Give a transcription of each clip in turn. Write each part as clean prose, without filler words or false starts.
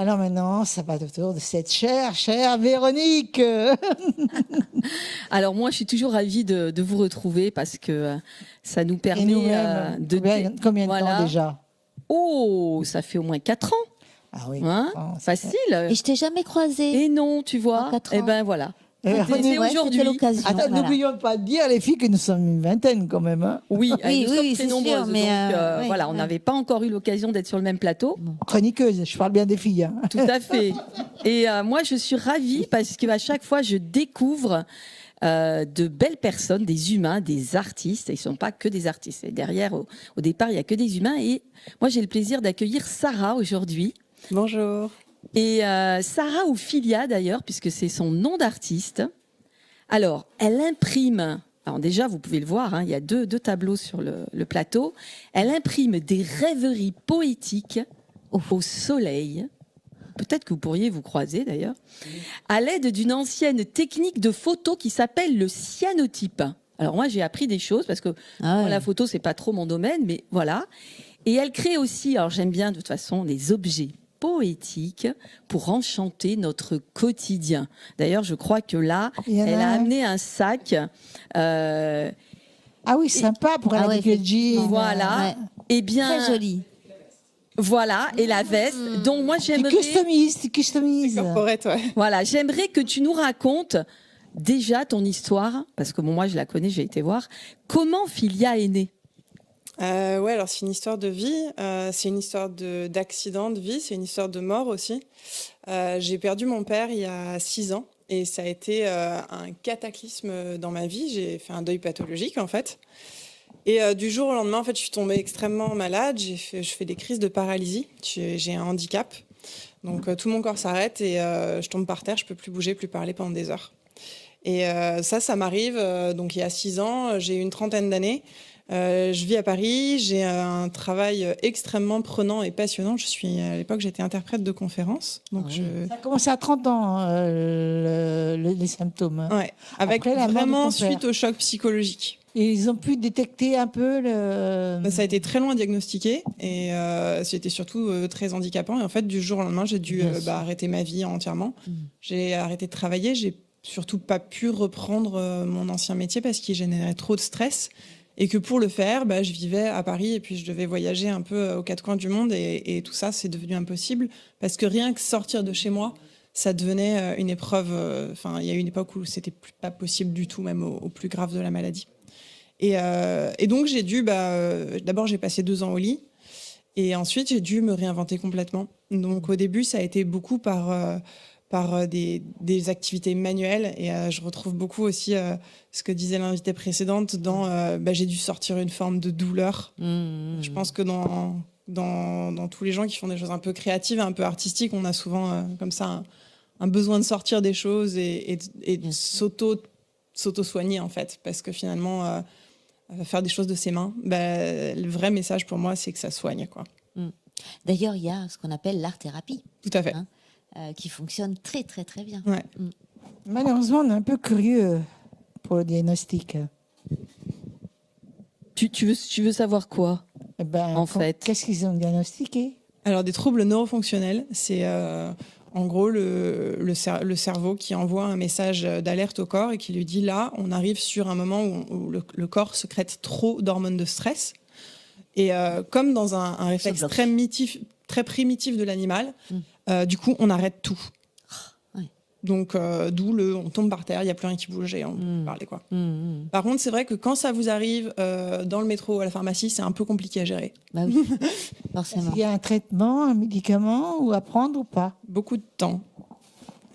alors maintenant, ça va autour de cette chère Véronique. Alors moi, je suis toujours ravie de vous retrouver parce que ça nous Et permet nous-mêmes, de... combien de Voilà. temps déjà? Oh, ça fait au moins 4 ans. Ah oui. Hein, facile. Et je t'ai jamais croisée. Et non, tu vois. En 4 Eh ans. ben voilà. Ouais, C'est aujourd'hui. C'était l'occasion. Attends, Voilà. n'oublions pas de dire, les filles, que nous sommes une vingtaine quand même. Hein. Oui, Oui, nous sommes oui, très c'est sûr, nombreuses. mais, donc, oui, voilà, on ouais. n'avait pas encore eu l'occasion d'être sur le même plateau. Chroniqueuse, je parle bien des filles. Hein. Tout à fait. Et moi, je suis ravie parce qu'à chaque fois, je découvre de belles personnes, des humains, des artistes. Ils ne sont pas que des artistes. Et derrière, au départ, il n'y a que des humains. Et moi, j'ai le plaisir d'accueillir Sarah aujourd'hui. Bonjour. Et Sarah, ou Philia d'ailleurs, puisque c'est son nom d'artiste. Alors, elle imprime... Alors déjà, vous pouvez le voir, hein, il y a deux tableaux sur le plateau. Elle imprime des rêveries poétiques au soleil. Peut-être que vous pourriez vous croiser d'ailleurs. À l'aide d'une ancienne technique de photo qui s'appelle le cyanotype. Alors moi, j'ai appris des choses parce que moi, la photo, c'est pas trop mon domaine, mais voilà. Et elle crée aussi, alors j'aime bien de toute façon, des objets poétiques pour enchanter notre quotidien. D'ailleurs, je crois que là, elle a amené un sac. Ah oui, sympa pour aller avec le jean. Voilà. Ouais. Eh bien, Très jolie. voilà, et la veste. Donc moi, Tu j'aimerais... customises. Corporate, ouais. Voilà, j'aimerais que tu nous racontes déjà ton histoire, parce que bon, moi, je la connais, j'ai été voir. Comment Philia est née? Ouais, alors c'est une histoire de vie, c'est une histoire d'accident de vie, c'est une histoire de mort aussi. J'ai perdu mon père il y a 6 ans et ça a été un cataclysme dans ma vie. J'ai fait un deuil pathologique en fait. Et du jour au lendemain, en fait, je suis tombée extrêmement malade. Je fais des crises de paralysie. J'ai un handicap, donc tout mon corps s'arrête et je tombe par terre. Je peux plus bouger, plus parler pendant des heures. Et ça m'arrive. Donc il y a 6 ans, j'ai une trentaine d'années. Je vis à Paris, j'ai un travail extrêmement prenant et passionnant. À l'époque, j'étais interprète de conférences. Donc Ça a commencé à 30 ans, les symptômes. Ouais, avec Après la mort de vraiment ton père. suite au choc psychologique. Et ils ont pu détecter un peu le... Ça a été très long à diagnostiquer et c'était surtout très handicapant. Et en fait, du jour au lendemain, j'ai dû arrêter ma vie entièrement. J'ai arrêté de travailler. J'ai surtout pas pu reprendre mon ancien métier parce qu'il générait trop de stress. Et que pour le faire, je vivais à Paris et puis je devais voyager un peu aux 4 coins du monde. Et tout ça, c'est devenu impossible parce que rien que sortir de chez moi, ça devenait une épreuve. Enfin, il y a eu une époque où c'était pas possible du tout, même au plus grave de la maladie. Et donc, j'ai dû... d'abord, j'ai passé 2 ans au lit. Et ensuite, j'ai dû me réinventer complètement. Donc, au début, ça a été beaucoup par des activités manuelles. Et je retrouve beaucoup aussi ce que disait l'invitée précédente dans j'ai dû sortir une forme de douleur. Je pense que dans tous les gens qui font des choses un peu créatives, un peu artistiques, on a souvent comme ça un besoin de sortir des choses et de s'auto-soigner en fait. Parce que finalement, faire des choses de ses mains, le vrai message pour moi, c'est que ça soigne, quoi. D'ailleurs, il y a ce qu'on appelle l'art-thérapie. Tout à fait. Qui fonctionne très, très, très bien. Ouais. Malheureusement, on est un peu curieux pour le diagnostic. Tu veux savoir quoi? En fait. Qu'est-ce qu'ils ont diagnostiqué? Alors, des troubles neurofonctionnels, c'est en gros le cerveau qui envoie un message d'alerte au corps et qui lui dit là, on arrive sur un moment où le corps sécrète trop d'hormones de stress. Et comme dans un réflexe très primitif de l'animal, du coup, on arrête tout. Donc, d'où on tombe par terre, il n'y a plus rien qui bouge et on peut parler, quoi. Par contre, c'est vrai que quand ça vous arrive dans le métro ou à la pharmacie, c'est un peu compliqué à gérer. Bah oui, forcément. Il y a un traitement, un médicament ou à prendre ou pas? Beaucoup de temps.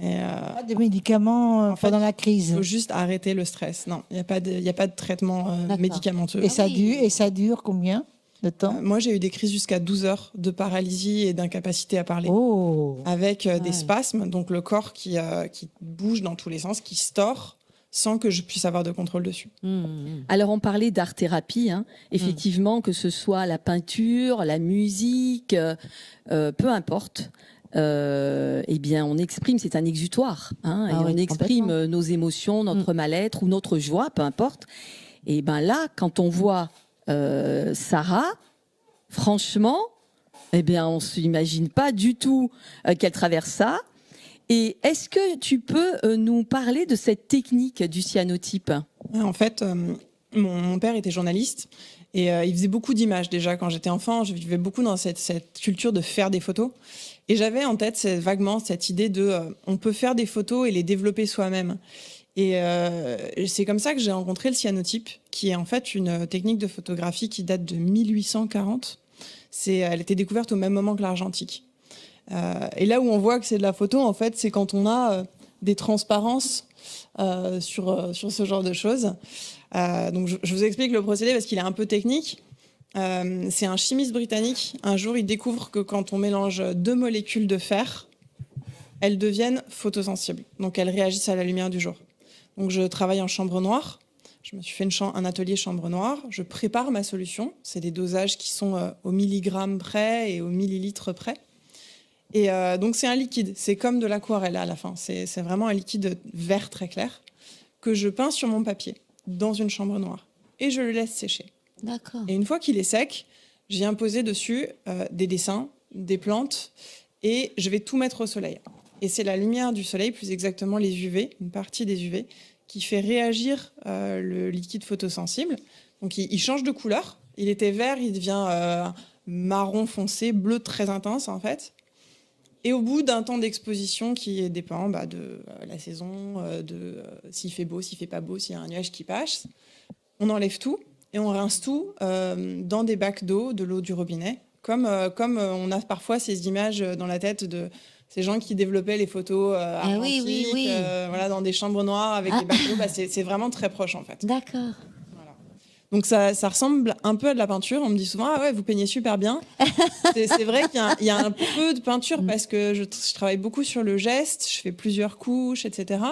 Et, Pas de médicaments pendant la crise. Il faut juste arrêter le stress. Non, il n'y a pas de traitement médicamenteux. Et ça dure combien de temps? Moi, j'ai eu des crises jusqu'à 12 heures de paralysie et d'incapacité à parler. Avec des spasmes, donc le corps qui bouge dans tous les sens, qui se tord sans que je puisse avoir de contrôle dessus. Alors, on parlait d'art-thérapie, hein. Effectivement, que ce soit la peinture, la musique, peu importe. Eh bien, on exprime, c'est un exutoire, hein, et on exprime nos émotions, notre mal-être ou notre joie, peu importe. Et ben là, quand on voit Sarah, franchement, Eh bien, on ne s'imagine pas du tout qu'elle traverse ça. Et est-ce que tu peux nous parler de cette technique du cyanotype ? En fait, mon père était journaliste et il faisait beaucoup d'images déjà. Quand j'étais enfant, je vivais beaucoup dans cette culture de faire des photos. Et j'avais en tête vaguement cette idée de on peut faire des photos et les développer soi-même. Et c'est comme ça que j'ai rencontré le cyanotype, qui est en fait une technique de photographie qui date de 1840. Elle était découverte au même moment que l'argentique. Et là où on voit que c'est de la photo, en fait, c'est quand on a des transparences sur ce genre de choses. Donc je vous explique le procédé parce qu'il est un peu technique. C'est un chimiste britannique. Un jour, il découvre que quand on mélange 2 molécules de fer, elles deviennent photosensibles. Donc elles réagissent à la lumière du jour. Donc je travaille en chambre noire. Je me suis fait un atelier chambre noire. Je prépare ma solution. C'est des dosages qui sont au milligramme près et au millilitre près. Et donc c'est un liquide. C'est comme de l'aquarelle à la fin. C'est vraiment un liquide vert très clair que je peins sur mon papier dans une chambre noire. Et je le laisse sécher. D'accord. Et une fois qu'il est sec, je viens poser dessus des dessins, des plantes, et je vais tout mettre au soleil. Et c'est la lumière du soleil, plus exactement les UV, une partie des UV, qui fait réagir le liquide photosensible. Donc il change de couleur. Il était vert, il devient marron foncé, bleu très intense en fait. Et au bout d'un temps d'exposition qui dépend de la saison, s'il fait beau, s'il fait pas beau, s'il y a un nuage qui passe, on enlève tout. Et on rince tout dans des bacs d'eau, de l'eau du robinet, comme on a parfois ces images dans la tête de ces gens qui développaient les photos argentiques, oui. voilà, dans des chambres noires avec des bacs d'eau. C'est vraiment très proche en fait. D'accord. Voilà. Donc ça ressemble un peu à de la peinture. On me dit souvent « Ah ouais, vous peignez super bien ». C'est vrai qu'il y a un peu de peinture parce que je travaille beaucoup sur le geste, je fais plusieurs couches, etc.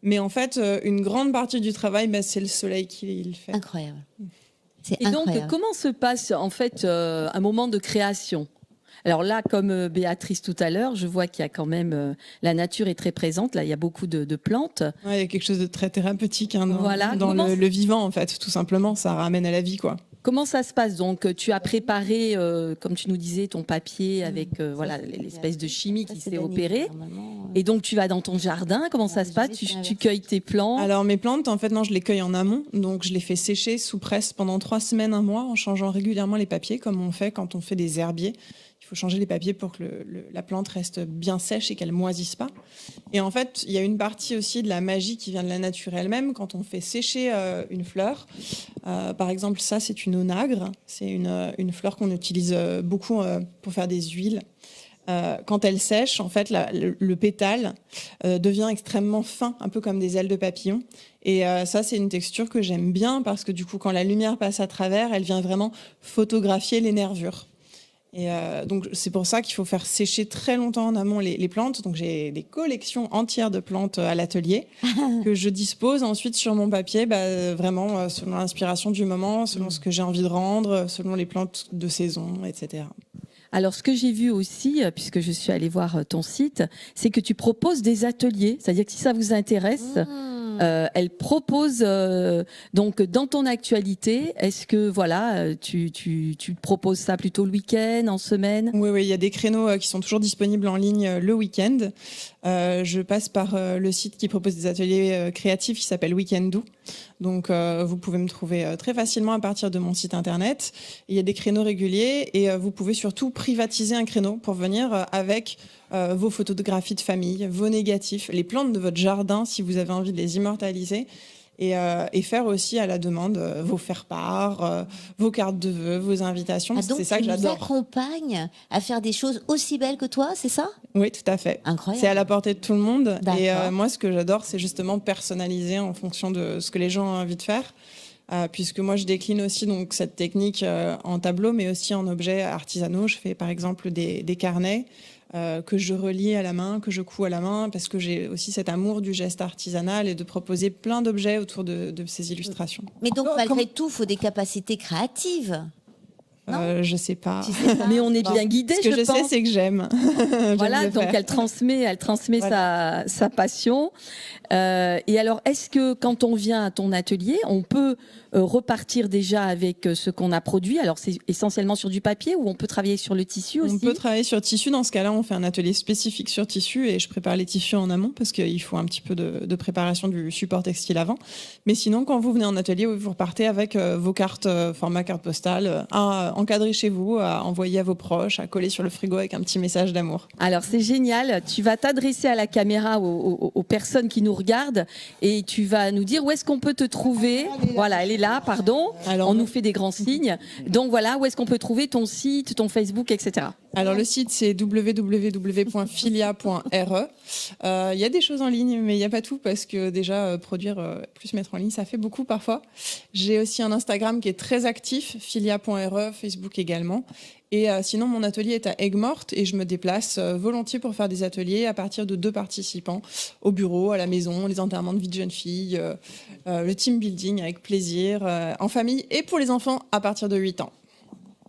Mais en fait, une grande partie du travail, c'est le soleil qui le fait. Incroyable. C'est Et incroyable. donc, comment se passe en fait un moment de création ? Alors là, comme Béatrice tout à l'heure, je vois qu'il y a quand même la nature est très présente. Là, il y a beaucoup de plantes. Ouais, il y a quelque chose de très thérapeutique dans Voilà. le vivant, en fait, tout simplement. Ça ramène à la vie, quoi. Comment ça se passe ? Donc, tu as préparé, comme tu nous disais, ton papier avec voilà l'espèce de chimie qui s'est opérée. Et donc, tu vas dans ton jardin. Comment ça se passe ? Tu cueilles tes plantes ? Alors, mes plantes, en fait, non, je les cueille en amont. Donc, je les fais sécher sous presse pendant 3 semaines, 1 mois, en changeant régulièrement les papiers, comme on fait quand on fait des herbiers. Il faut changer les papiers pour que la plante reste bien sèche et qu'elle moisisse pas. Et en fait, il y a une partie aussi de la magie qui vient de la nature elle-même. Quand on fait sécher une fleur, par exemple, ça, c'est une onagre. C'est une fleur qu'on utilise beaucoup pour faire des huiles. Quand elle sèche, en fait, le pétale devient extrêmement fin, un peu comme des ailes de papillon. Et ça, c'est une texture que j'aime bien parce que du coup, quand la lumière passe à travers, elle vient vraiment photographier les nervures. Et donc, c'est pour ça qu'il faut faire sécher très longtemps en amont les plantes. Donc, j'ai des collections entières de plantes à l'atelier que je dispose ensuite sur mon papier, vraiment selon l'inspiration du moment, selon ce que j'ai envie de rendre, selon les plantes de saison, etc. Alors, ce que j'ai vu aussi, puisque je suis allée voir ton site, c'est que tu proposes des ateliers. C'est-à-dire que si ça vous intéresse, elle propose donc dans ton actualité. Est-ce que voilà, tu proposes ça plutôt le week-end, en semaine ? Oui, il y a des créneaux qui sont toujours disponibles en ligne le week-end. Je passe par le site qui propose des ateliers créatifs qui s'appelle Weekendoo. Donc, vous pouvez me trouver très facilement à partir de mon site internet. Il y a des créneaux réguliers et vous pouvez surtout privatiser un créneau pour venir avec vos photographies de famille, vos négatifs, les plantes de votre jardin si vous avez envie de les immortaliser. Et faire aussi à la demande vos faire-part, vos cartes de vœux, vos invitations. Donc c'est ça que j'adore. Tu nous accompagnes à faire des choses aussi belles que toi, c'est ça ? Oui, tout à fait. Incroyable. C'est à la portée de tout le monde. D'accord. Et moi, ce que j'adore, c'est justement personnaliser en fonction de ce que les gens ont envie de faire. Puisque moi, je décline aussi donc, cette technique en tableau, mais aussi en objets artisanaux. Je fais par exemple des carnets que je relie à la main, que je couds à la main, parce que j'ai aussi cet amour du geste artisanal et de proposer plein d'objets autour de ces illustrations. Mais donc, malgré tout, il faut des capacités créatives. Je sais pas. Tu sais pas. Mais on est bien guidé, Ce que je sais, pense. c'est que j'aime. J'aime Voilà, le donc faire. elle transmet sa passion. Et alors, est-ce que quand on vient à ton atelier, on peut repartir déjà avec ce qu'on a produit? Alors, c'est essentiellement sur du papier ou on peut travailler sur le tissu aussi? On peut travailler sur tissu. Dans ce cas-là, on fait un atelier spécifique sur tissu et je prépare les tissus en amont parce qu'il faut un petit peu de préparation du support textile avant. Mais sinon, quand vous venez en atelier, vous repartez avec vos cartes format carte postale à encadrer chez vous, à envoyer à vos proches, à coller sur le frigo avec un petit message d'amour. Alors, c'est génial. Tu vas t'adresser à la caméra, aux personnes qui nous regardent et tu vas nous dire où est-ce qu'on peut te trouver. Voilà, elle est là, pardon. Alors, on nous fait des grands signes. Donc voilà, où est-ce qu'on peut trouver ton site, ton Facebook, etc. Alors le site c'est www.filia.re. Il y a des choses en ligne, mais il n'y a pas tout parce que déjà produire plus mettre en ligne, ça fait beaucoup parfois. J'ai aussi un Instagram qui est très actif, filia.re, Facebook également. Et sinon, mon atelier est à Aigues-Mortes et je me déplace volontiers pour faire des ateliers à partir de 2 participants au bureau, à la maison, les enterrements de vie de jeunes filles, le team building avec plaisir, en famille et pour les enfants à partir de 8 ans.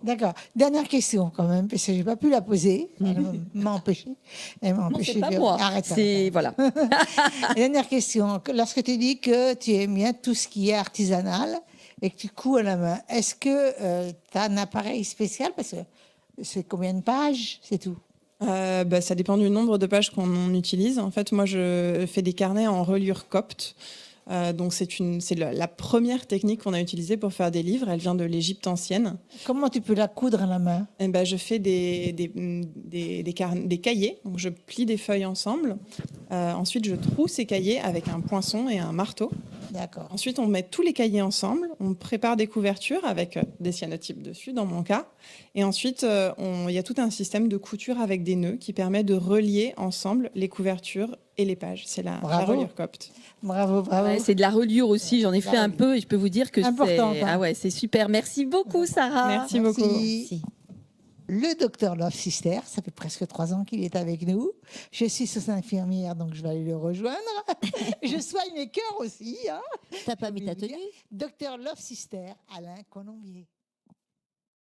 D'accord. Dernière question quand même, parce que je n'ai pas pu la poser. Elle m'a empêché. Non, c'est pas moi. C'est voilà. Dernière question. Lorsque tu dis que tu aimes bien tout ce qui est artisanal et que tu couds à la main, est-ce que tu as un appareil spécial? Parce que c'est combien de pages? C'est tout. Ça dépend du nombre de pages qu'on utilise. En fait, moi, je fais des carnets en reliure copte. Donc c'est la première technique qu'on a utilisée pour faire des livres. Elle vient de l'Égypte ancienne. Comment tu peux la coudre à la main? Je fais des cahiers. Donc je plie des feuilles ensemble. Ensuite, je troue ces cahiers avec un poinçon et un marteau. D'accord. Ensuite, on met tous les cahiers ensemble. On prépare des couvertures avec des cyanotypes dessus, dans mon cas. Et ensuite, il y a tout un système de couture avec des nœuds qui permet de relier ensemble les couvertures et les pages. C'est la reliure copte. Bravo, bravo. Ouais, c'est de la reliure aussi. J'en ai fait un peu et je peux vous dire que c'est super. Merci beaucoup, Sarah. Merci beaucoup. Merci. Le docteur Love Sister, ça fait presque 3 ans qu'il est avec nous. Je suis sous-infirmière, donc je vais aller le rejoindre. Je soigne les cœurs aussi. Hein. T'as pas mis ta tenue? Docteur Love Sister, Alain Colombier.